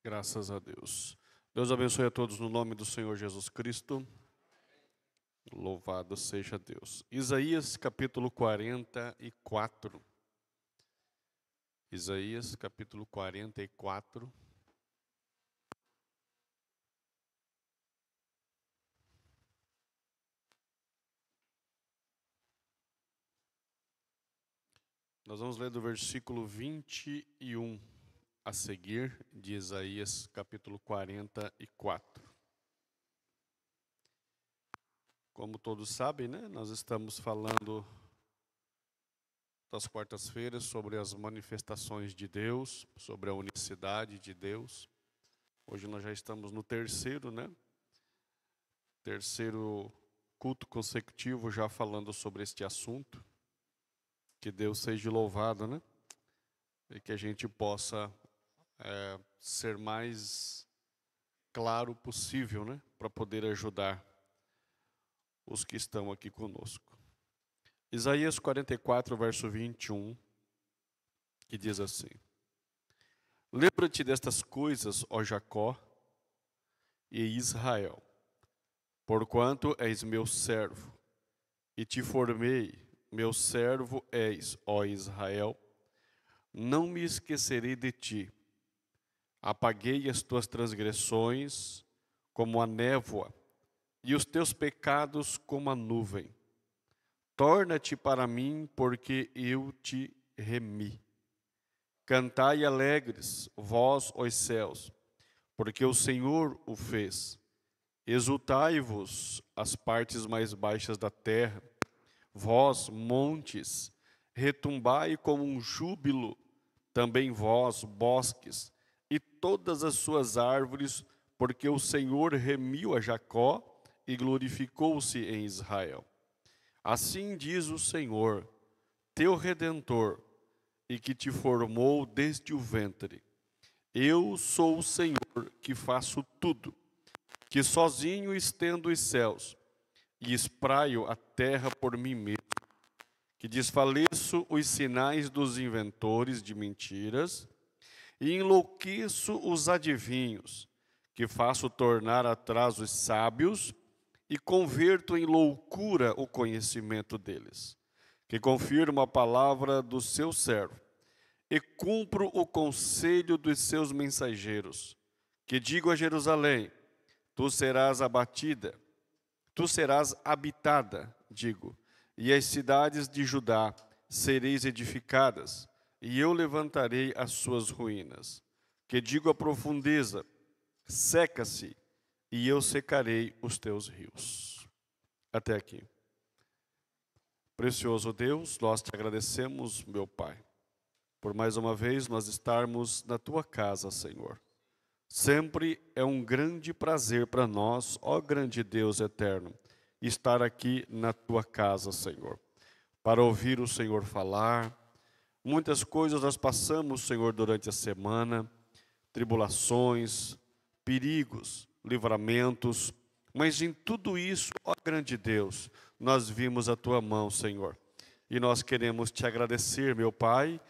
Graças a Deus. Deus abençoe a todos no nome do Senhor Jesus Cristo. Louvado seja Deus. Isaías capítulo 44. Isaías capítulo 44. Nós vamos ler do versículo 21 a seguir, de Isaías capítulo 44. Como todos sabem, né? Nós estamos falando das quartas-feiras sobre as manifestações de Deus, sobre a unicidade de Deus. Hoje nós já estamos no terceiro, né? Terceiro culto consecutivo já falando sobre este assunto. Que Deus seja louvado, né? E que a gente possa ser mais claro possível, né? Para poder ajudar os que estão aqui conosco. Isaías 44, verso 21, que diz assim: Lembra-te destas coisas, ó Jacó e Israel, porquanto és meu servo, e te formei, meu servo és, ó Israel, não me esquecerei de ti. Apaguei as tuas transgressões como a névoa, e os teus pecados como a nuvem. Torna-te para mim, porque eu te remi. Cantai alegres, vós, os céus, porque o Senhor o fez. Exultai-vos, as partes mais baixas da terra. Vós, montes, retumbai como um júbilo, também vós, bosques, e todas as suas árvores, porque o Senhor remiu a Jacó e glorificou-se em Israel. Assim diz o Senhor, teu Redentor, e que te formou desde o ventre. Eu sou o Senhor que faço tudo, que sozinho estendo os céus e espraio a terra por mim mesmo, que desfaleço os sinais dos inventores de mentiras e enlouqueço os adivinhos, que faço tornar atrás os sábios e converto em loucura o conhecimento deles, que confirmo a palavra do seu servo e cumpro o conselho dos seus mensageiros, que digo a Jerusalém, tu serás abatida, tu serás habitada, digo, e as cidades de Judá sereis edificadas, e eu levantarei as suas ruínas. Que digo à profundeza, seca-se, e eu secarei os teus rios. Até aqui. Precioso Deus, nós te agradecemos, meu Pai, por mais uma vez nós estarmos na tua casa, Senhor. Sempre é um grande prazer para nós, ó grande Deus eterno, estar aqui na tua casa, Senhor, para ouvir o Senhor falar. Muitas coisas nós passamos, Senhor, durante a semana, tribulações, perigos, livramentos, mas em tudo isso, ó grande Deus, nós vimos a tua mão, Senhor, e nós queremos te agradecer, meu Pai,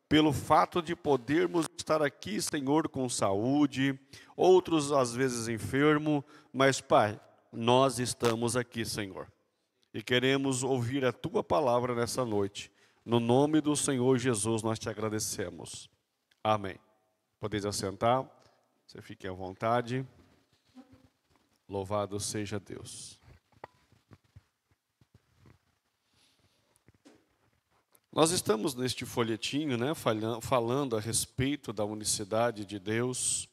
pelo fato de podermos estar aqui, Senhor, com saúde, outros às vezes enfermos, mas, Pai, nós estamos aqui, Senhor, e queremos ouvir a tua palavra nessa noite. No nome do Senhor Jesus, nós te agradecemos. Amém. Podeis assentar, você fique à vontade. Louvado seja Deus. Nós estamos neste folhetinho, né, falando a respeito da unicidade de Deus,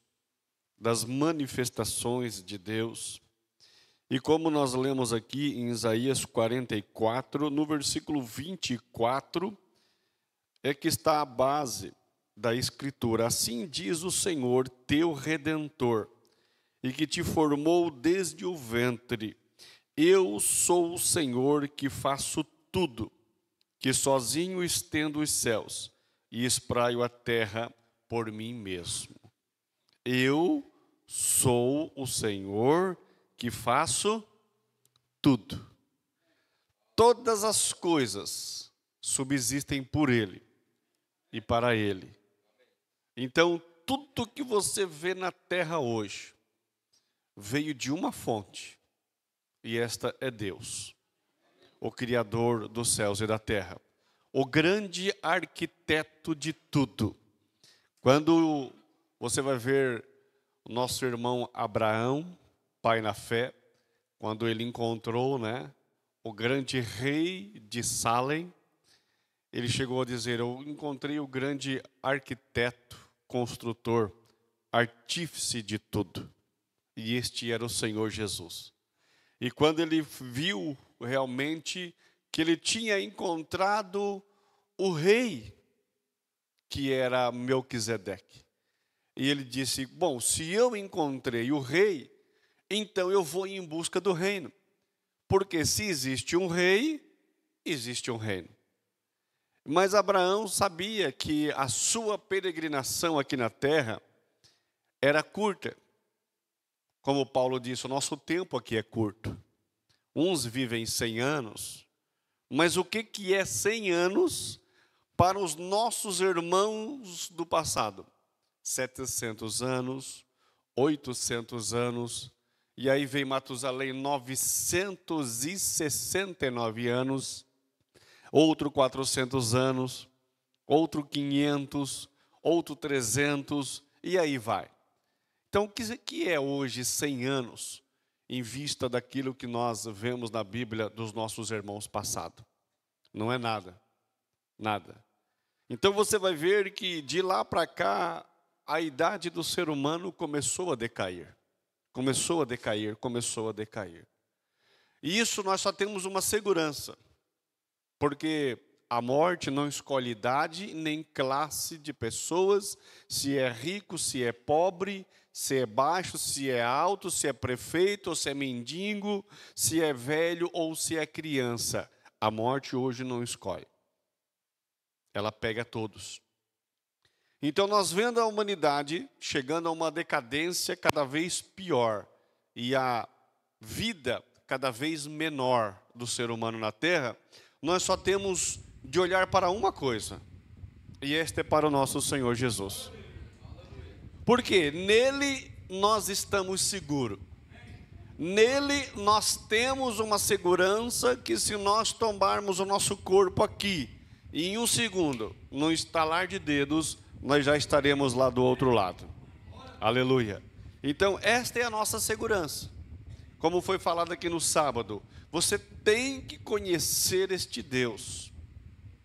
das manifestações de Deus. E como nós lemos aqui em Isaías 44, no versículo 24, é que está a base da Escritura. Assim diz o Senhor, teu Redentor, e que te formou desde o ventre. Eu sou o Senhor que faço tudo, que sozinho estendo os céus e espraio a terra por mim mesmo. Eu sou o Senhor que faço tudo. Todas as coisas subsistem por Ele e para Ele. Então, tudo que você vê na terra hoje veio de uma fonte, e esta é Deus, o Criador dos céus e da terra, o grande arquiteto de tudo. Quando você vai ver o nosso irmão Abraão, pai na fé, quando ele encontrou, o grande rei de Salem, ele chegou a dizer: eu encontrei o grande arquiteto, construtor, artífice de tudo. E este era o Senhor Jesus. E quando ele viu realmente que ele tinha encontrado o rei, que era Melquisedeque, e ele disse: bom, se eu encontrei o rei, então eu vou em busca do reino. Porque se existe um rei, existe um reino. Mas Abraão sabia que a sua peregrinação aqui na terra era curta. Como Paulo disse, o nosso tempo aqui é curto. Uns vivem 100 anos, mas o que é 100 anos para os nossos irmãos do passado? 700 anos, 800 anos, e aí vem Matusalém, 969 anos, outro 400 anos, outro 500, outro 300, e aí vai. Então, o que é hoje 100 anos, em vista daquilo que nós vemos na Bíblia dos nossos irmãos passados? Não é nada, nada. Então, você vai ver que de lá para cá, a idade do ser humano começou a decair. Começou a decair, começou a decair. E isso nós só temos uma segurança. Porque a morte não escolhe idade nem classe de pessoas, se é rico, se é pobre, se é baixo, se é alto, se é prefeito ou se é mendigo, se é velho ou se é criança. A morte hoje não escolhe. Ela pega todos. Então nós vendo a humanidade chegando a uma decadência cada vez pior e a vida cada vez menor do ser humano na terra, nós só temos de olhar para uma coisa, e este é para o nosso Senhor Jesus. Porque nele nós estamos seguros. Nele nós temos uma segurança que se nós tombarmos o nosso corpo aqui, e em um segundo, no estalar de dedos, nós já estaremos lá do outro lado. Aleluia. Então esta é a nossa segurança. Como foi falado aqui no sábado, você tem que conhecer este Deus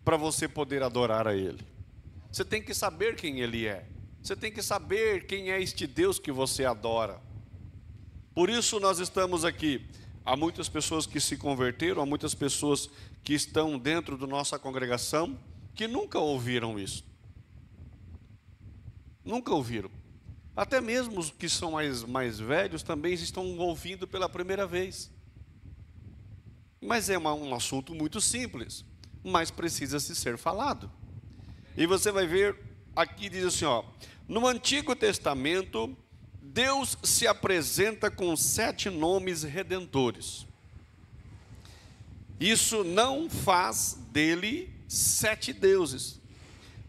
para você poder adorar a Ele. Você tem que saber quem Ele é. Você tem que saber quem é este Deus que você adora. Por isso nós estamos aqui. Há muitas pessoas que se converteram, há muitas pessoas que estão dentro da nossa congregação que nunca ouviram isso. Nunca ouviram. Até mesmo os que são mais velhos também estão ouvindo pela primeira vez. Mas é um assunto muito simples, mas precisa se ser falado. E você vai ver, aqui diz assim, no Antigo Testamento, Deus se apresenta com 7 nomes redentores. Isso não faz dele 7 deuses,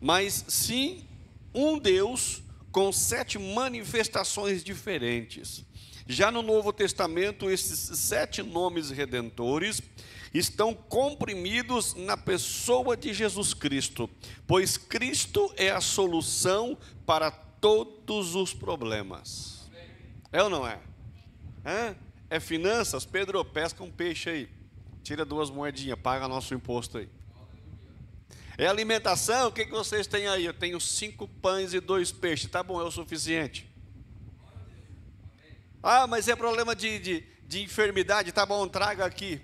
mas sim um Deus com 7 manifestações diferentes. Já no Novo Testamento, esses 7 nomes redentores estão comprimidos na pessoa de Jesus Cristo, pois Cristo é a solução para todos os problemas. É ou não é? É finanças? Pedro, pesca um peixe aí, tira 2 moedinhas, paga nosso imposto aí. É alimentação? O que vocês têm aí? Eu tenho 5 pães e 2 peixes. Tá bom, é o suficiente. Ah, mas é problema de enfermidade. Tá bom, traga aqui.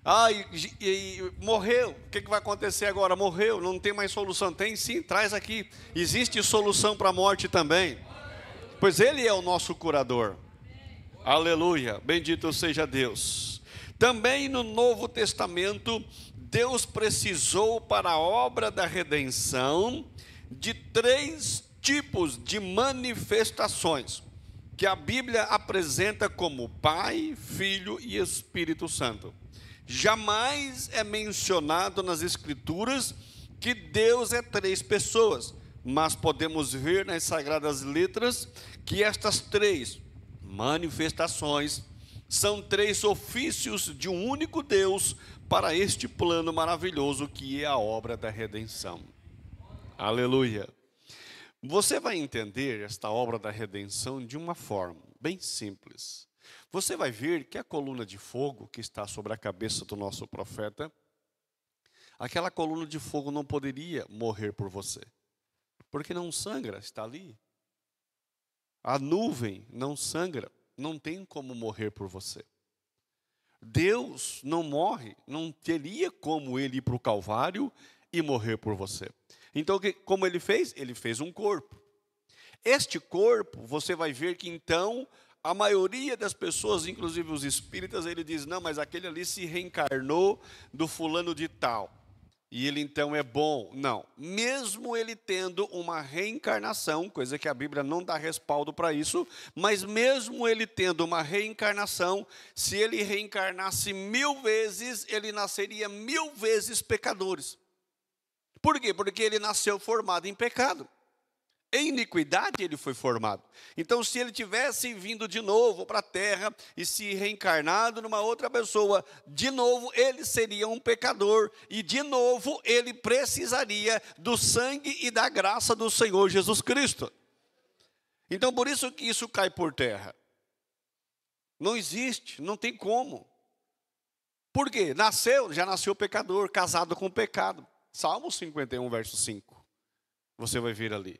Ah, e morreu. O que vai acontecer agora? Morreu, não tem mais solução. Tem sim, traz aqui. Existe solução para a morte também. Pois Ele é o nosso curador. Aleluia, bendito seja Deus. Também no Novo Testamento, Deus precisou para a obra da redenção de 3 tipos de manifestações que a Bíblia apresenta como Pai, Filho e Espírito Santo. Jamais é mencionado nas Escrituras que Deus é 3 pessoas, mas podemos ver nas Sagradas Letras que estas três manifestações são três ofícios de um único Deus para este plano maravilhoso que é a obra da redenção. Aleluia! Você vai entender esta obra da redenção de uma forma bem simples. Você vai ver que a coluna de fogo que está sobre a cabeça do nosso profeta, aquela coluna de fogo não poderia morrer por você, porque não sangra, está ali. A nuvem não sangra, não tem como morrer por você. Deus não morre, não teria como ele ir para o Calvário e morrer por você. Então, como ele fez? Ele fez um corpo. Este corpo, você vai ver que então, a maioria das pessoas, inclusive os espíritas, ele diz, não, mas aquele ali se reencarnou do fulano de tal. E ele então é bom. Não, mesmo ele tendo uma reencarnação, coisa que a Bíblia não dá respaldo para isso, mas mesmo ele tendo uma reencarnação, se ele reencarnasse 1000 vezes, ele nasceria 1000 vezes pecadores. Por quê? Porque ele nasceu formado em pecado. Em iniquidade ele foi formado. Então, se ele tivesse vindo de novo para a terra e se reencarnado numa outra pessoa, de novo ele seria um pecador. E de novo ele precisaria do sangue e da graça do Senhor Jesus Cristo. Então, por isso que isso cai por terra. Não existe, não tem como. Por quê? Já nasceu pecador, casado com o pecado. Salmo 51, verso 5. Você vai ver ali.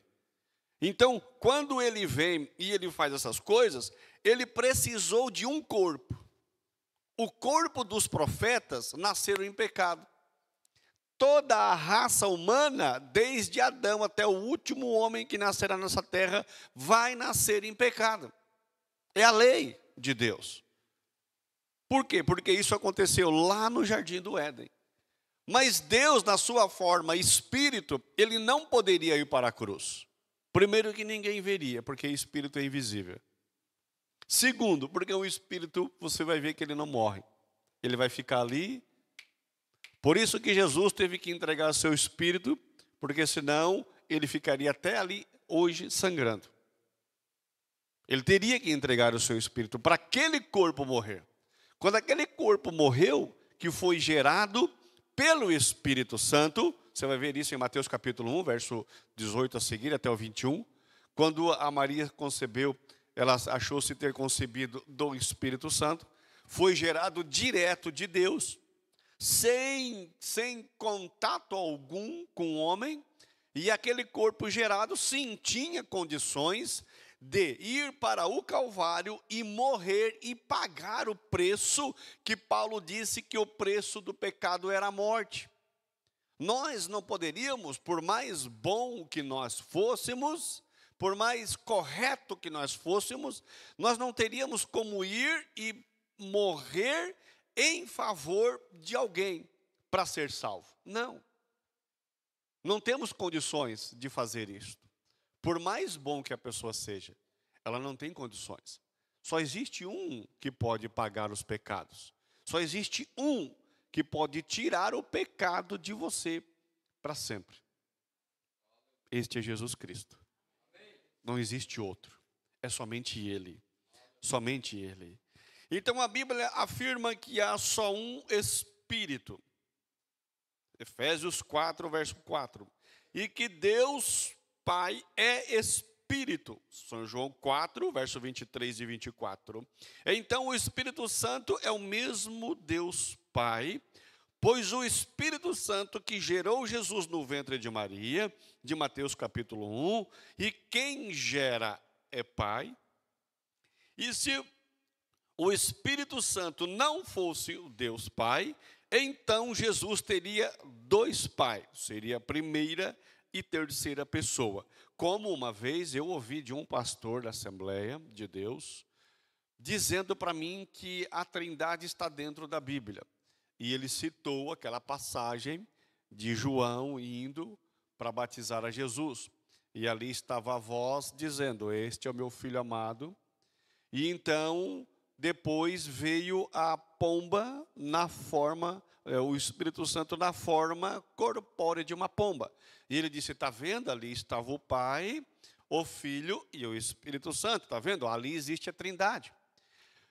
Então, quando ele vem e ele faz essas coisas, ele precisou de um corpo. O corpo dos profetas nasceram em pecado. Toda a raça humana, desde Adão até o último homem que nascerá nessa terra, vai nascer em pecado. É a lei de Deus. Por quê? Porque isso aconteceu lá no Jardim do Éden. Mas Deus, na sua forma espírito, ele não poderia ir para a cruz. Primeiro, que ninguém veria, porque o espírito é invisível. Segundo, porque o espírito, você vai ver que ele não morre. Ele vai ficar ali. Por isso que Jesus teve que entregar seu espírito, porque senão ele ficaria até ali hoje sangrando. Ele teria que entregar o seu espírito para aquele corpo morrer. Quando aquele corpo morreu, que foi gerado pelo Espírito Santo, você vai ver isso em Mateus capítulo 1, verso 18 a seguir, até o 21. Quando a Maria concebeu, ela achou-se ter concebido do Espírito Santo, foi gerado direto de Deus, sem contato algum com o homem, e aquele corpo gerado, sim, tinha condições de ir para o Calvário e morrer e pagar o preço que Paulo disse que o preço do pecado era a morte. Nós não poderíamos, por mais bom que nós fôssemos, por mais correto que nós fôssemos, nós não teríamos como ir e morrer em favor de alguém para ser salvo. Não. Não temos condições de fazer isto. Por mais bom que a pessoa seja, ela não tem condições. Só existe um que pode pagar os pecados. Só existe um que pode tirar o pecado de você para sempre. Este é Jesus Cristo. Não existe outro. É somente Ele. Somente Ele. Então a Bíblia afirma que há só um Espírito. Efésios 4, verso 4. E que Deus Pai é Espírito. São João 4, verso 23 e 24. Então o Espírito Santo é o mesmo Deus Pai, pois o Espírito Santo que gerou Jesus no ventre de Maria, de Mateus capítulo 1, e quem gera é Pai. E se o Espírito Santo não fosse o Deus Pai, então Jesus teria dois pais, seria a primeira e terceira pessoa. Como uma vez eu ouvi de um pastor da Assembleia de Deus, dizendo para mim que a Trindade está dentro da Bíblia. E ele citou aquela passagem de João indo para batizar a Jesus. E ali estava a voz dizendo, este é o meu filho amado. E então depois veio a pomba na forma, o Espírito Santo na forma corpórea de uma pomba. E ele disse, está vendo? Ali estava o Pai, o Filho e o Espírito Santo. Está vendo? Ali existe a Trindade.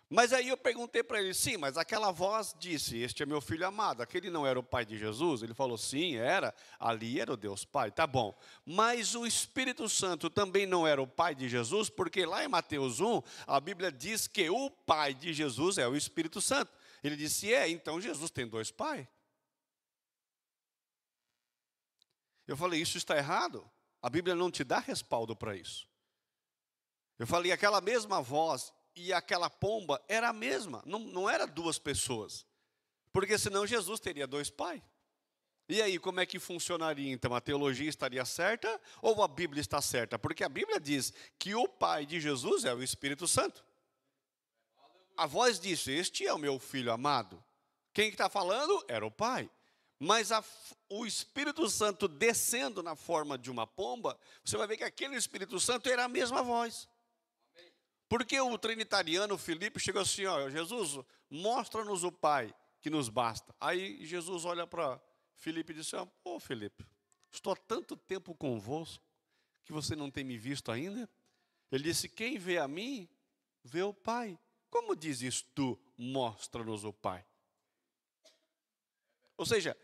Mas aí eu perguntei para ele, sim, mas aquela voz disse, este é meu filho amado, aquele não era o Pai de Jesus? Ele falou, sim, era, ali era o Deus Pai, tá bom. Mas o Espírito Santo também não era o Pai de Jesus, porque lá em Mateus 1, a Bíblia diz que o Pai de Jesus é o Espírito Santo. Ele disse, então Jesus tem dois pais. Eu falei, isso está errado? A Bíblia não te dá respaldo para isso. Eu falei, aquela mesma voz e aquela pomba era a mesma, não era duas pessoas. Porque senão Jesus teria dois pais. E aí, como é que funcionaria então? A teologia estaria certa ou a Bíblia está certa? Porque a Bíblia diz que o Pai de Jesus é o Espírito Santo. A voz disse, este é o meu filho amado. Quem está falando? Era o Pai. Mas o Espírito Santo descendo na forma de uma pomba, você vai ver que aquele Espírito Santo era a mesma voz. Porque o trinitariano Filipe chegou assim, ó, Jesus, mostra-nos o Pai, que nos basta. Aí Jesus olha para Filipe e disse, ô Filipe, estou há tanto tempo convosco, que você não tem me visto ainda? Ele disse, quem vê a mim, vê o Pai. Como dizes tu, mostra-nos o Pai? Ou seja,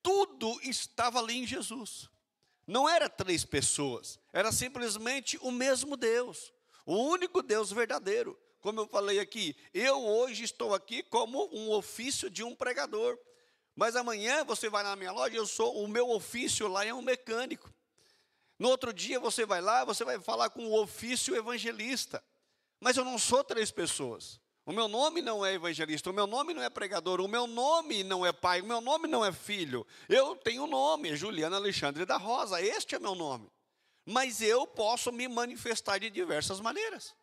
tudo estava ali em Jesus. Não era três pessoas, era simplesmente o mesmo Deus. O único Deus verdadeiro. Como eu falei aqui, eu hoje estou aqui como um ofício de um pregador. Mas amanhã você vai na minha loja, o meu ofício lá é um mecânico. No outro dia você vai lá, você vai falar com o ofício evangelista. Mas eu não sou três pessoas. O meu nome não é evangelista, o meu nome não é pregador, o meu nome não é pai, o meu nome não é filho. Eu tenho um nome, é Juliana Alexandre da Rosa, este é meu nome. Mas eu posso me manifestar de diversas maneiras.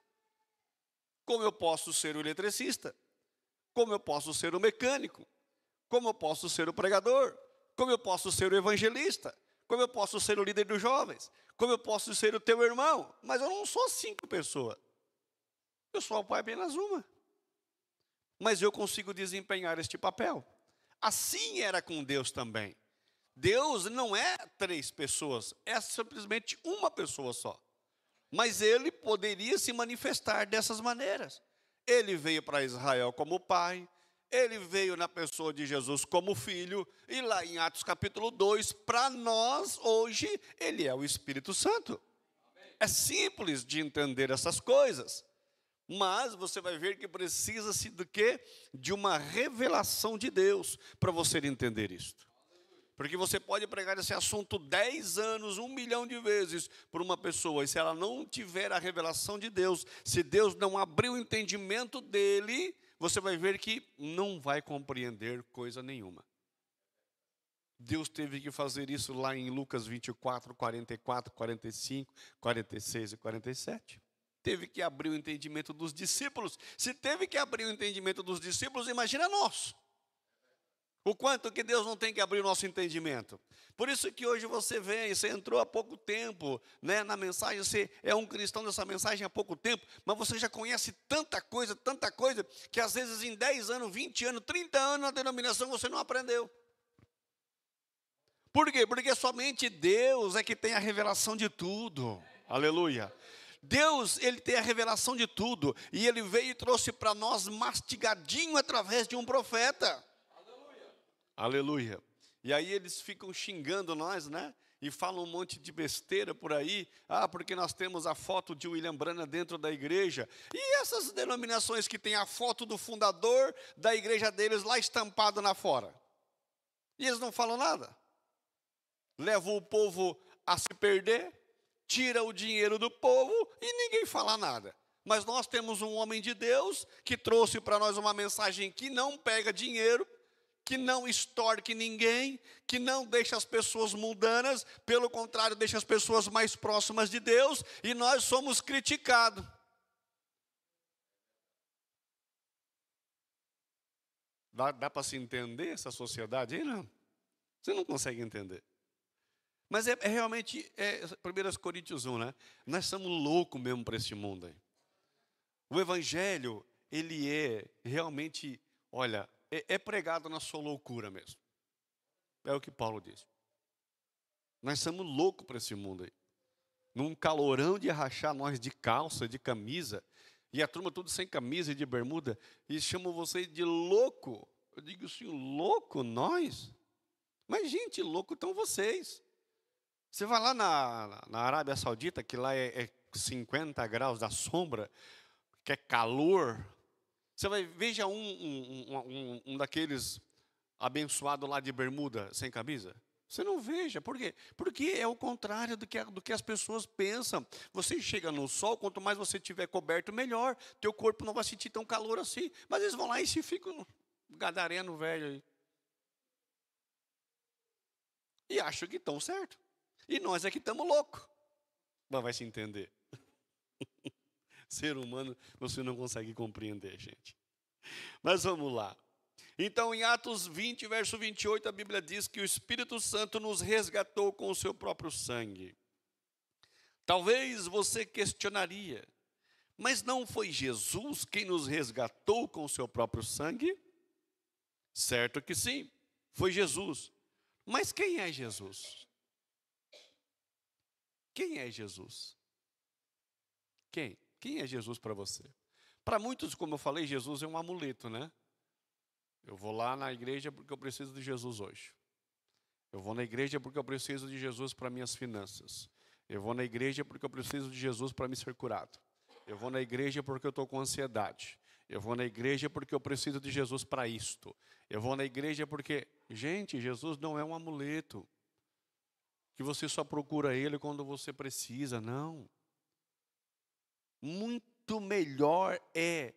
Como eu posso ser o eletricista, como eu posso ser o mecânico, como eu posso ser o pregador, como eu posso ser o evangelista, como eu posso ser o líder dos jovens, como eu posso ser o teu irmão. Mas eu não sou 5 pessoas. Eu sou o Pai apenas uma. Mas eu consigo desempenhar este papel. Assim era com Deus também. Deus não é 3 pessoas, é simplesmente uma pessoa só. Mas ele poderia se manifestar dessas maneiras. Ele veio para Israel como pai, ele veio na pessoa de Jesus como filho, e lá em Atos capítulo 2, para nós hoje, ele é o Espírito Santo. É simples de entender essas coisas. Mas você vai ver que precisa-se do quê? De uma revelação de Deus para você entender isto. Porque você pode pregar esse assunto 10 anos, 1 milhão de vezes por uma pessoa, e se ela não tiver a revelação de Deus, se Deus não abrir o entendimento dele, você vai ver que não vai compreender coisa nenhuma. Deus teve que fazer isso lá em Lucas 24, 44, 45, 46 e 47. Teve que abrir o entendimento dos discípulos. Se teve que abrir o entendimento dos discípulos, imagina nós. O quanto que Deus não tem que abrir o nosso entendimento. Por isso que hoje você vem, você entrou há pouco tempo, né, na mensagem, você é um cristão dessa mensagem há pouco tempo, mas você já conhece tanta coisa, que às vezes em 10 anos, 20 anos, 30 anos na denominação você não aprendeu. Por quê? Porque somente Deus é que tem a revelação de tudo. Aleluia. Deus, ele tem a revelação de tudo, e ele veio e trouxe para nós mastigadinho através de um profeta. Aleluia. E aí eles ficam xingando nós, né? E falam um monte de besteira por aí. Porque nós temos a foto de William Branham dentro da igreja. E essas denominações que têm a foto do fundador da igreja deles lá estampado na fora. E eles não falam nada. Levam o povo a se perder, tira o dinheiro do povo e ninguém fala nada. Mas nós temos um homem de Deus que trouxe para nós uma mensagem que não pega dinheiro, que não extorque ninguém, que não deixa as pessoas mundanas, pelo contrário, deixa as pessoas mais próximas de Deus, e nós somos criticados. Dá para se entender essa sociedade aí, não? Você não consegue entender. Mas realmente, 1 Coríntios 1, né? Nós somos loucos mesmo para esse mundo aí. O Evangelho, ele é realmente, olha, é pregado na sua loucura mesmo. É o que Paulo diz. Nós somos loucos para esse mundo aí. Num calorão de rachar nós de calça, de camisa, e a turma tudo sem camisa e de bermuda, e chamam vocês de louco. Eu digo assim, louco nós? Mas gente, louco estão vocês. Você vai lá na Arábia Saudita, que lá é 50 graus da sombra, que é calor. Você vai, veja um daqueles abençoados lá de bermuda, sem camisa. Você não veja, por quê? Porque é o contrário do que as pessoas pensam. Você chega no sol, quanto mais você estiver coberto, melhor. Teu corpo não vai sentir tão calor assim. Mas eles vão lá e se ficam gadareno velho aí. E acham que estão certo. E nós é que estamos loucos. Mas vai se entender. Ser humano, você não consegue compreender, gente. Mas vamos lá. Então, em Atos 20, verso 28, a Bíblia diz que o Espírito Santo nos resgatou com o seu próprio sangue. Talvez você questionaria, mas não foi Jesus quem nos resgatou com o seu próprio sangue? Certo que sim, foi Jesus. Mas quem é Jesus? Quem é Jesus? Quem? Quem é Jesus para você? Para muitos, como eu falei, Jesus é um amuleto, né? Eu vou lá na igreja porque eu preciso de Jesus hoje. Eu vou na igreja porque eu preciso de Jesus para minhas finanças. Eu vou na igreja porque eu preciso de Jesus para me ser curado. Eu vou na igreja porque eu estou com ansiedade. Eu vou na igreja porque eu preciso de Jesus para isto. Eu vou na igreja porque... Gente, Jesus não é um amuleto que você só procura Ele quando você precisa, não. Muito melhor é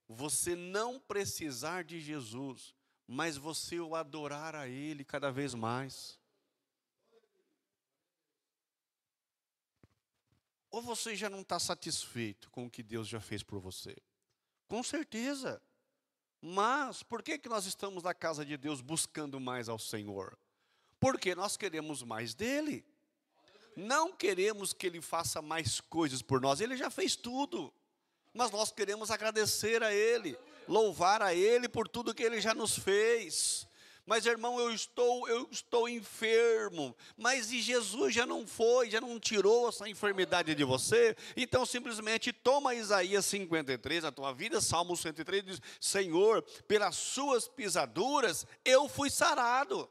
você não precisar de Jesus, mas você o adorar a Ele cada vez mais. Ou você já não está satisfeito com o que Deus já fez por você? Com certeza. Mas por que nós estamos na casa de Deus buscando mais ao Senhor? Porque nós queremos mais dEle. Não queremos que Ele faça mais coisas por nós. Ele já fez tudo. Mas nós queremos agradecer a Ele, louvar a Ele por tudo que Ele já nos fez. Mas irmão, eu estou enfermo. Mas e Jesus já não foi, já não tirou essa enfermidade de você? Então simplesmente toma Isaías 53, a tua vida, Salmo 103, diz, Senhor, pelas suas pisaduras eu fui sarado.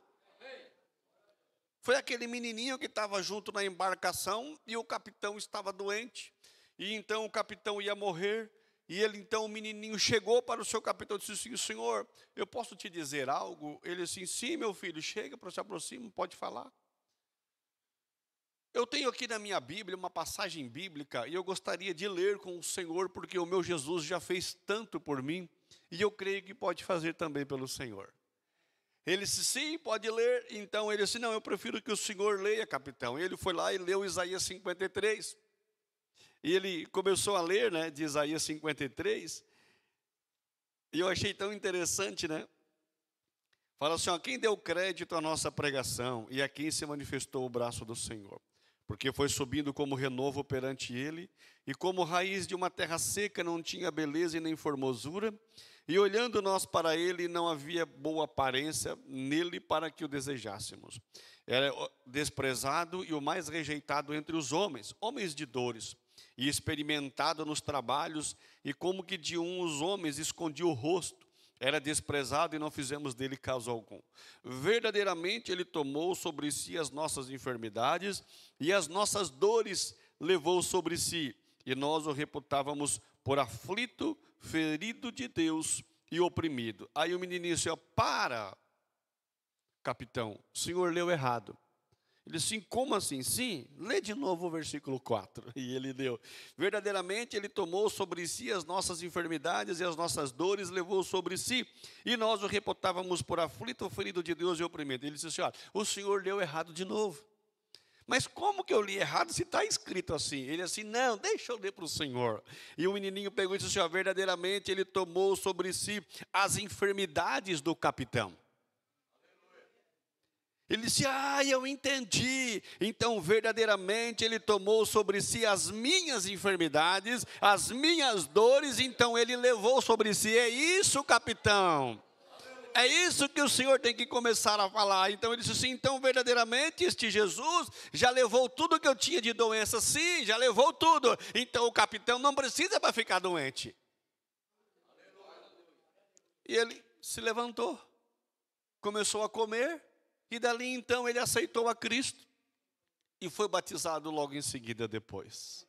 Foi aquele menininho que estava junto na embarcação e o capitão estava doente. E então o capitão ia morrer, e ele então, o menininho chegou para o seu capitão e disse assim, Senhor, eu posso te dizer algo? Ele disse, sim meu filho, chega, se aproxima, pode falar. Eu tenho aqui na minha Bíblia uma passagem bíblica, e eu gostaria de ler com o Senhor, porque o meu Jesus já fez tanto por mim, e eu creio que pode fazer também pelo Senhor. Ele disse, sim, pode ler. Então ele disse, não, eu prefiro que o Senhor leia, capitão. E ele foi lá e leu Isaías 53. E ele começou a ler, né, de Isaías 53, e eu achei tão interessante, né? Fala assim, ó, quem deu crédito à nossa pregação e a quem se manifestou o braço do Senhor? Porque foi subindo como renovo perante ele, e como raiz de uma terra seca não tinha beleza e nem formosura, e olhando nós para ele não havia boa aparência nele para que o desejássemos. Era desprezado e o mais rejeitado entre os homens, homens de dores, e experimentado nos trabalhos, e como que de os homens escondia o rosto, era desprezado e não fizemos dele caso algum. Verdadeiramente ele tomou sobre si as nossas enfermidades, e as nossas dores levou sobre si, e nós o reputávamos por aflito, ferido de Deus e oprimido. Aí o menininho disse, ó, para, capitão, o senhor leu errado. Ele disse, como assim? Sim, lê de novo o versículo 4. E ele leu, verdadeiramente ele tomou sobre si as nossas enfermidades e as nossas dores levou sobre si, e nós o reputávamos por aflito, ferido de Deus e oprimido. Ele disse assim, ó, o senhor leu errado de novo. Mas como que eu li errado se está escrito assim? Ele assim, não, deixa eu ler para o Senhor. E o menininho pegou e disse assim, ó, verdadeiramente ele tomou sobre si as enfermidades do capitão. Ele disse: eu entendi. Então, verdadeiramente, ele tomou sobre si as minhas enfermidades, as minhas dores, então ele levou sobre si. É isso, capitão. É isso que o Senhor tem que começar a falar. Então ele disse assim: então verdadeiramente este Jesus já levou tudo que eu tinha de doença. Sim, já levou tudo. Então o capitão não precisa para ficar doente. E ele se levantou, começou a comer, e dali então ele aceitou a Cristo e foi batizado logo em seguida depois.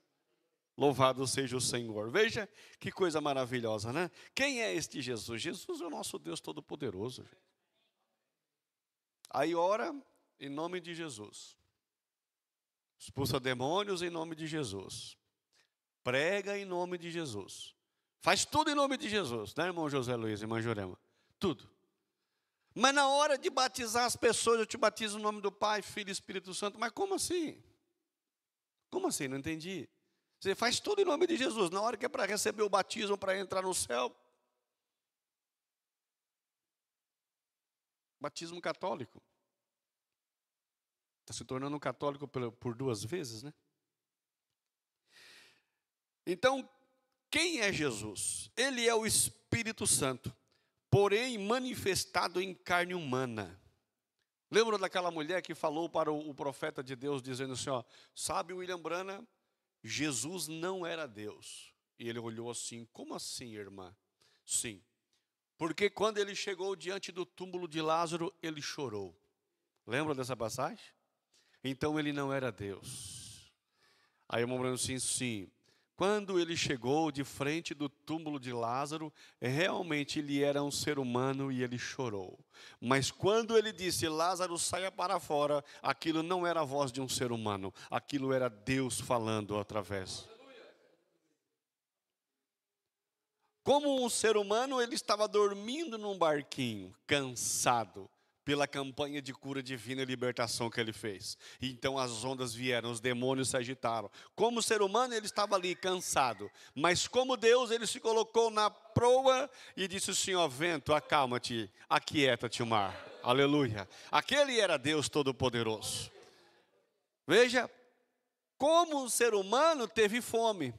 Louvado seja o Senhor. Veja que coisa maravilhosa, né? Quem é este Jesus? Jesus é o nosso Deus Todo-Poderoso. Aí ora em nome de Jesus. Expulsa demônios em nome de Jesus. Prega em nome de Jesus. Faz tudo em nome de Jesus, né, irmão José Luiz e irmã Jurema? Tudo. Mas na hora de batizar as pessoas, eu te batizo no nome do Pai, Filho e Espírito Santo. Mas como assim? Como assim? Não entendi. Você faz tudo em nome de Jesus. Na hora que é para receber o batismo, para entrar no céu. Batismo católico. Está se tornando um católico por 2 vezes, né? Então, quem é Jesus? Ele é o Espírito Santo, porém manifestado em carne humana. Lembra daquela mulher que falou para o profeta de Deus, dizendo assim, sabe, William Branham, Jesus não era Deus. E ele olhou assim: como assim, irmã? Sim, porque quando ele chegou diante do túmulo de Lázaro, ele chorou. Lembra dessa passagem? Então ele não era Deus. Aí o irmão Branham disse: sim. Quando ele chegou de frente do túmulo de Lázaro, realmente ele era um ser humano e ele chorou. Mas quando ele disse: Lázaro, saia para fora, aquilo não era a voz de um ser humano, aquilo era Deus falando através. Como um ser humano, ele estava dormindo num barquinho, cansado pela campanha de cura divina e libertação que ele fez. Então as ondas vieram, os demônios se agitaram. Como ser humano, ele estava ali cansado. Mas como Deus, ele se colocou na proa e disse assim: vento, acalma-te, aquieta-te o mar. Aleluia. Aquele era Deus Todo-Poderoso. Veja, como um ser humano teve fome.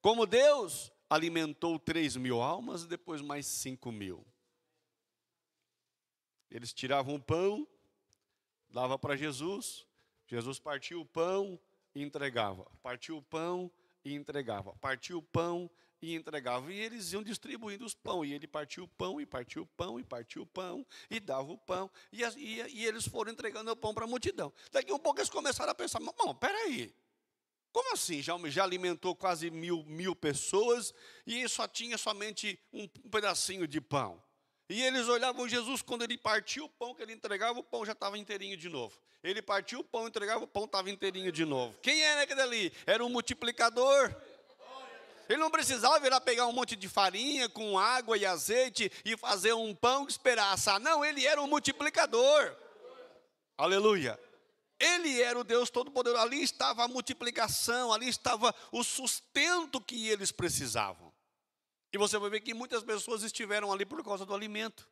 Como Deus alimentou 3.000 almas e depois mais 5.000. Eles tiravam o pão, dava para Jesus, Jesus partia o pão e entregava, partia o pão e entregava, partia o pão e entregava, e eles iam distribuindo os pão, e ele partia o pão, e partia o pão, e partia o pão, e dava o pão, e eles foram entregando o pão para a multidão. Daqui a um pouco eles começaram a pensar: bom, peraí, como assim? Já alimentou quase mil pessoas, e só tinha somente um pedacinho de pão. E eles olhavam Jesus, quando ele partia o pão, que ele entregava, o pão já estava inteirinho de novo. Ele partia o pão, entregava, o pão estava inteirinho de novo. Quem era aquele ali? Era um multiplicador. Ele não precisava virar pegar um monte de farinha com água e azeite e fazer um pão e esperar assar. Não, ele era um multiplicador. Aleluia. Ele era o Deus Todo-Poderoso. Ali estava a multiplicação, ali estava o sustento que eles precisavam. E você vai ver que muitas pessoas estiveram ali por causa do alimento,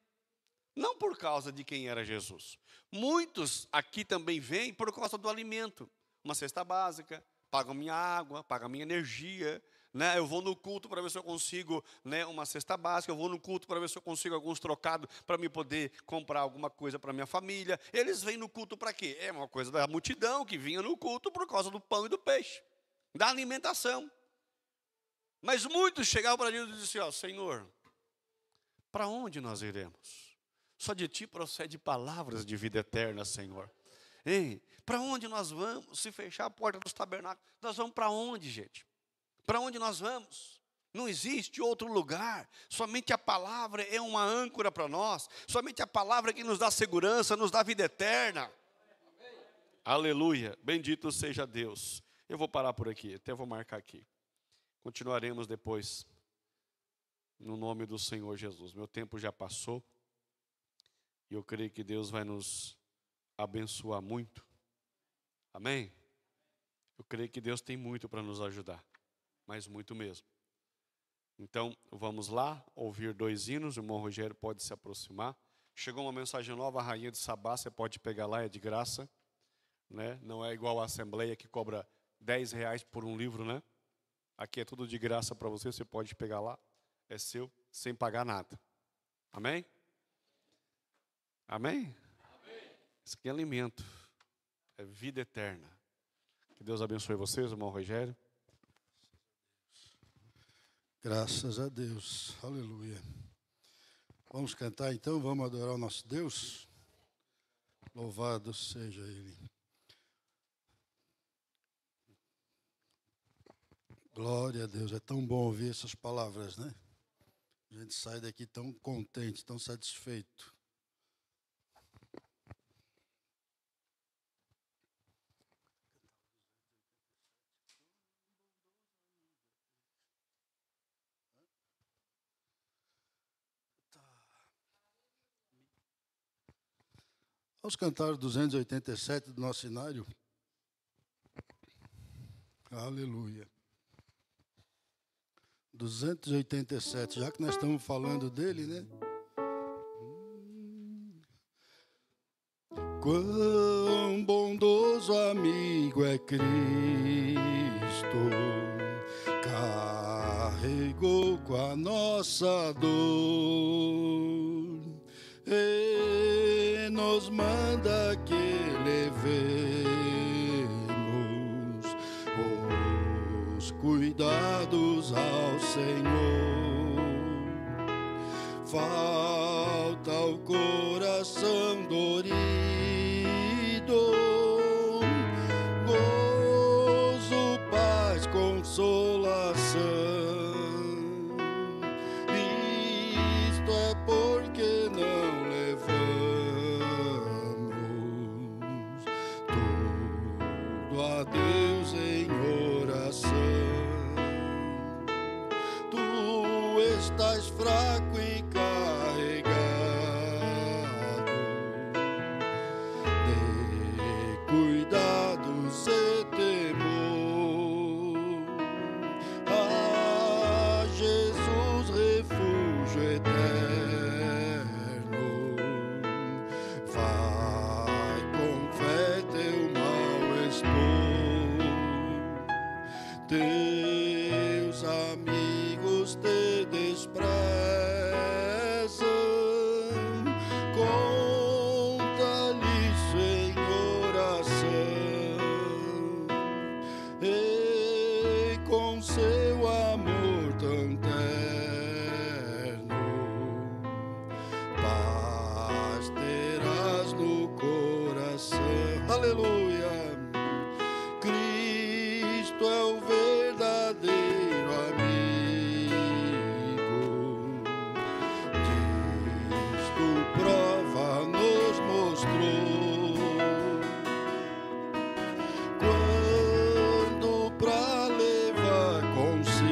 não por causa de quem era Jesus. Muitos aqui também vêm por causa do alimento. Uma cesta básica, paga minha água, paga minha energia, né? Eu vou no culto para ver se eu consigo, né, uma cesta básica. Eu vou no culto para ver se eu consigo alguns trocados para me poder comprar alguma coisa para minha família. Eles vêm no culto para quê? É uma coisa da multidão que vinha no culto por causa do pão e do peixe, da alimentação. Mas muitos chegavam para Jesus e diziam: Senhor, para onde nós iremos? Só de ti procede palavras de vida eterna, Senhor. Para onde nós vamos? Se fechar a porta dos tabernáculos, nós vamos para onde, gente? Para onde nós vamos? Não existe outro lugar. Somente a palavra é uma âncora para nós. Somente a palavra que nos dá segurança, nos dá vida eterna. Aleluia. Bendito seja Deus. Eu vou parar por aqui, até vou marcar aqui. Continuaremos depois, no nome do Senhor Jesus. Meu tempo já passou, e eu creio que Deus vai nos abençoar muito. Amém? Eu creio que Deus tem muito para nos ajudar, mas muito mesmo. Então, vamos lá, ouvir 2 hinos, o irmão Rogério pode se aproximar. Chegou uma mensagem nova, a Rainha de Sabá, você pode pegar lá, é de graça, né? Não é igual a Assembleia que cobra R$10 por um livro, né? Aqui é tudo de graça para você, você pode pegar lá, é seu, sem pagar nada. Amém? Amém? Isso aqui é alimento, é vida eterna. Que Deus abençoe vocês, irmão Rogério. Graças a Deus, aleluia. Vamos cantar então, vamos adorar o nosso Deus. Louvado seja Ele. Glória a Deus, é tão bom ouvir essas palavras, né? A gente sai daqui tão contente, tão satisfeito. Vamos cantar o 287 do nosso cenário. Aleluia. 287, já que nós estamos falando dele, né? Quão bondoso amigo é Cristo, carregou com a nossa dor e nos manda que levemos os cuidados ao Senhor. Falta o coração dorido, gozo, paz, consolação. Isto é porque não levamos tudo a Deus em oração. Tu estás fraco e carregado de cuidados e temor. Ah, Jesus, refúgio eterno, vai com fé teu mal expor. Teus amigos te desprezam, conta-lhes em oração, e com seu amor tão terno, paz terás no coração. Aleluia! Cristo é o verdadeiro amigo, disto prova nos mostrou, quando pra levar consigo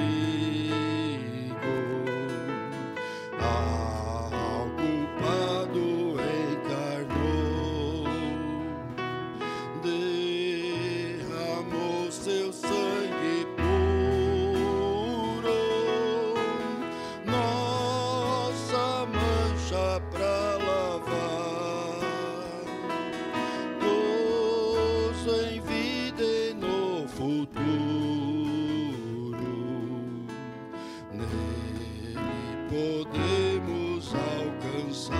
ao culpado encarnou, derramou seu sangue puro, nossa mancha pra lavar, gozo em vida e no futuro, nele podemos alcançar.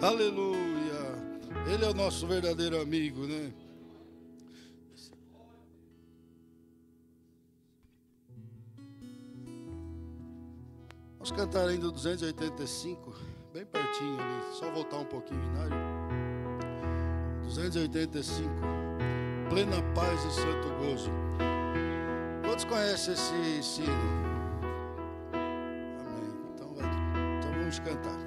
Aleluia! Ele é o nosso verdadeiro amigo, né? Vamos cantar ainda o 285, bem pertinho ali, só voltar um pouquinho, Inário. 285, plena paz e santo gozo. Quantos conhecem esse sino? Amém. Então vamos cantar.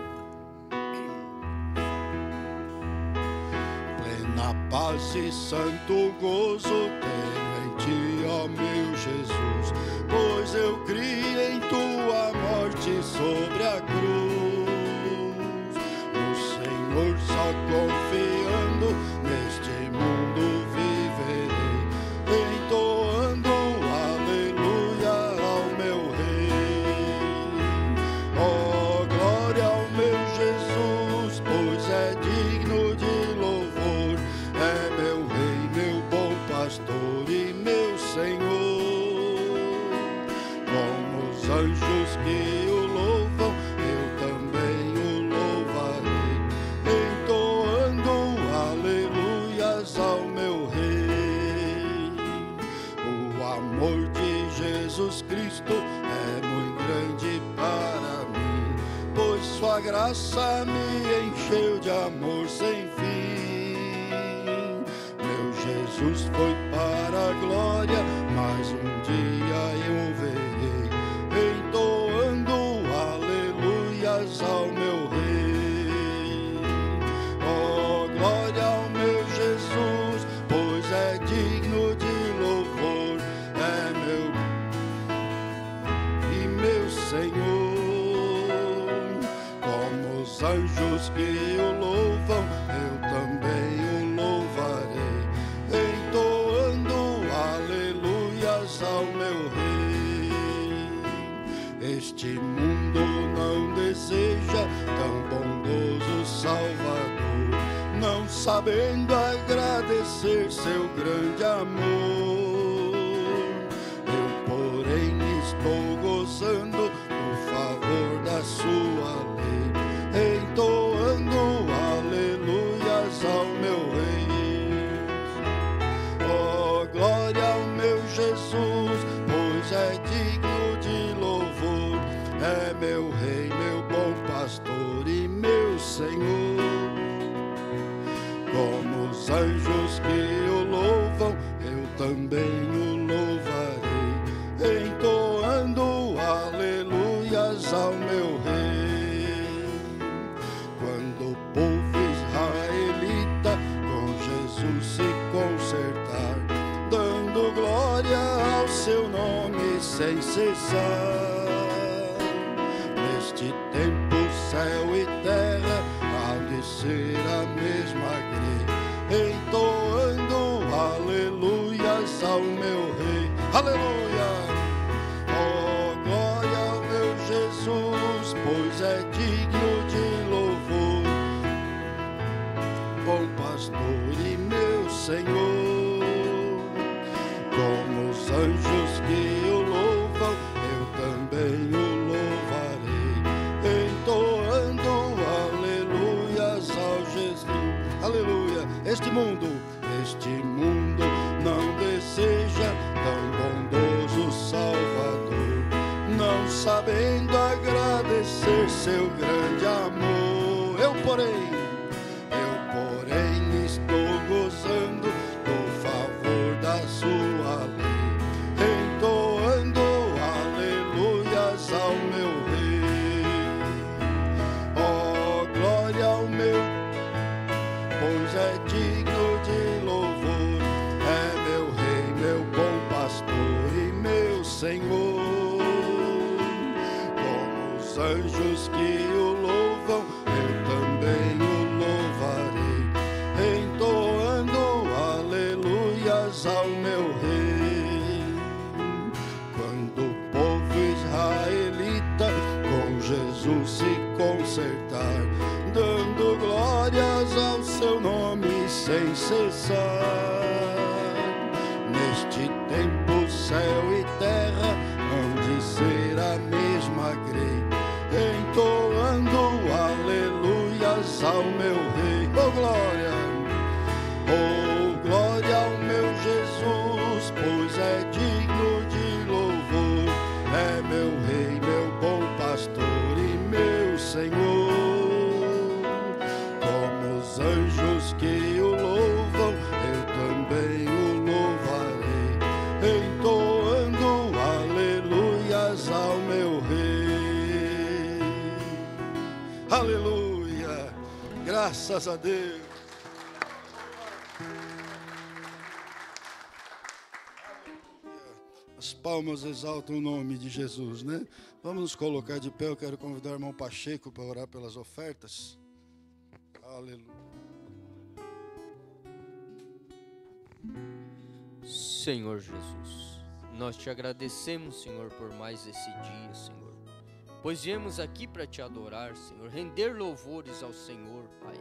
Plena paz e santo gozo tenho em ti, ó meu Jesus, pois eu criei em tua morte sobre a cruz. No Senhor só confiando, neste mundo viverei, entoando aleluia ao meu Rei. Ó glória ao meu Jesus, tua graça me encheu de amor sem fim. Meu Jesus foi para a glória, mas um dia eu verei, entoando aleluias ao meu Rei. Oh, glória ao meu Jesus, pois é digno de louvor, é meu e meu Senhor. Como os anjos que o louvam, eu também o louvarei, entoando aleluias ao meu Rei. Este mundo não deseja tão bondoso Salvador, não sabendo agradecer seu grande amor. Eu, porém, estou gozando do favor da sua lei, entoando aleluias ao meu Rei. Oh, glória ao meu Jesus, pois é digno de louvor, é meu Rei, meu bom pastor e meu Senhor. Como os anjos que o louvam, eu também o louvarei, entoando aleluias ao meu Rei. Quando o povo israelita com Jesus se consertar, dando glória ao seu nome sem cessar, neste tempo céu e terra há de ser a mesma grei, entoando aleluias ao meu Rei. Aleluia! Oh, glória ao meu Jesus, pois é digno de louvor, bom pastor e meu Senhor. Como os anjos que o louvam, eu também o louvarei, entoando aleluias ao Jesus. Aleluia! Este mundo não deseja tão bondoso Salvador, não sabendo agradecer seu grande amor. Eu, porém, estou gozando do favor da sua lei, entoando aleluias ao meu Rei. Oh, glória ao meu, pois é digno de louvor, é meu Rei, meu bom pastor e meu Senhor. Como os anjos que o louvam, eu também o louvarei, entoando aleluias ao meu Rei. Quando o povo israelita com Jesus se consertar, dando glórias ao seu nome sem cessar, neste tempo céu e terra hão de ser a mesma grei, entoando aleluias ao meu Rei. Oh, glória! Oh, glória ao meu Jesus, pois é digno de louvor, é meu Rei, meu bom pastor e meu Senhor. Como os anjos que o louvam, eu também o louvarei, entoando aleluias ao meu Rei. Aleluia! Graças a Deus. As palmas exaltam o nome de Jesus, né? Vamos nos colocar de pé. Eu quero convidar o irmão Pacheco para orar pelas ofertas. Aleluia. Senhor Jesus, nós te agradecemos, Senhor, por mais esse dia, Senhor, pois viemos aqui para te adorar, Senhor, render louvores ao Senhor, Pai.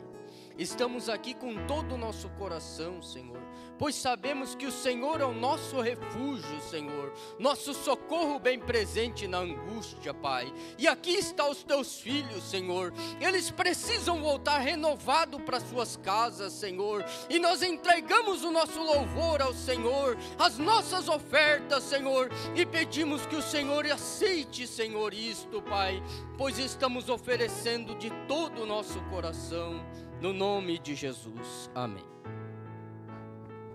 Estamos aqui com todo o nosso coração, Senhor, pois sabemos que o Senhor é o nosso refúgio, Senhor, nosso socorro bem presente na angústia, Pai. E aqui estão os teus filhos, Senhor, eles precisam voltar renovado para suas casas, Senhor, e nós entregamos o nosso louvor ao Senhor, as nossas ofertas, Senhor, e pedimos que o Senhor aceite, Senhor, isto, Pai, pois estamos oferecendo de todo o nosso coração, no nome de Jesus, amém.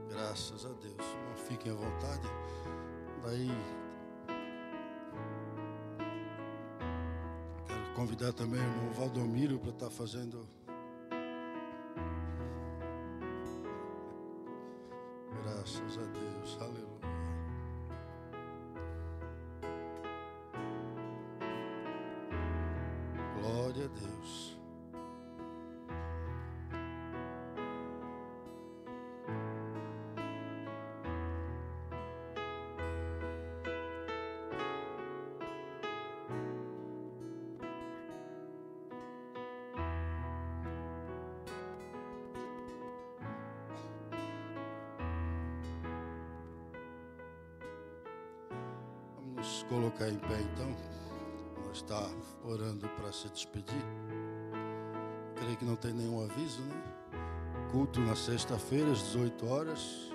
Graças a Deus. Não fiquem à vontade. Daí quero convidar também o irmão Valdomiro para estar fazendo. Graças a Deus. Aleluia. Glória a Deus. Vamos colocar em pé então. Nós está orando para se despedir. Creio que não tem nenhum aviso, né? Culto na sexta-feira às 18 horas.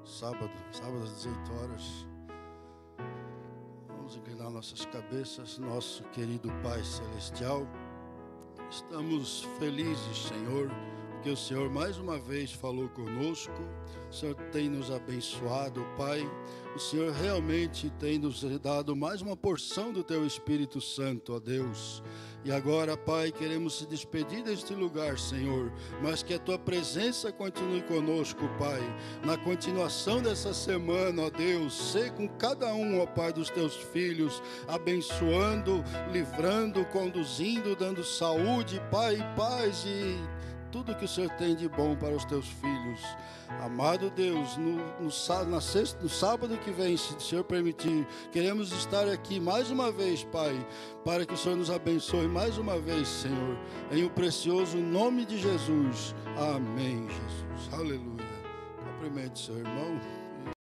Sábado às 18 horas. Vamos inclinar nossas cabeças. Nosso querido Pai Celestial, estamos felizes, Senhor, porque o Senhor mais uma vez falou conosco. O Senhor tem nos abençoado, Pai. O Senhor realmente tem nos dado mais uma porção do Teu Espírito Santo, ó Deus. E agora, Pai, queremos se despedir deste lugar, Senhor, mas que a Tua presença continue conosco, Pai, na continuação dessa semana, ó Deus. Sê com cada um, ó Pai, dos Teus filhos, abençoando, livrando, conduzindo, dando saúde, Pai, paz e tudo que o Senhor tem de bom para os Teus filhos. Amado Deus, no sábado que vem, se o Senhor permitir, queremos estar aqui mais uma vez, Pai, para que o Senhor nos abençoe mais uma vez, Senhor, em o precioso nome de Jesus. Amém, Jesus. Aleluia. Cumprimente seu irmão.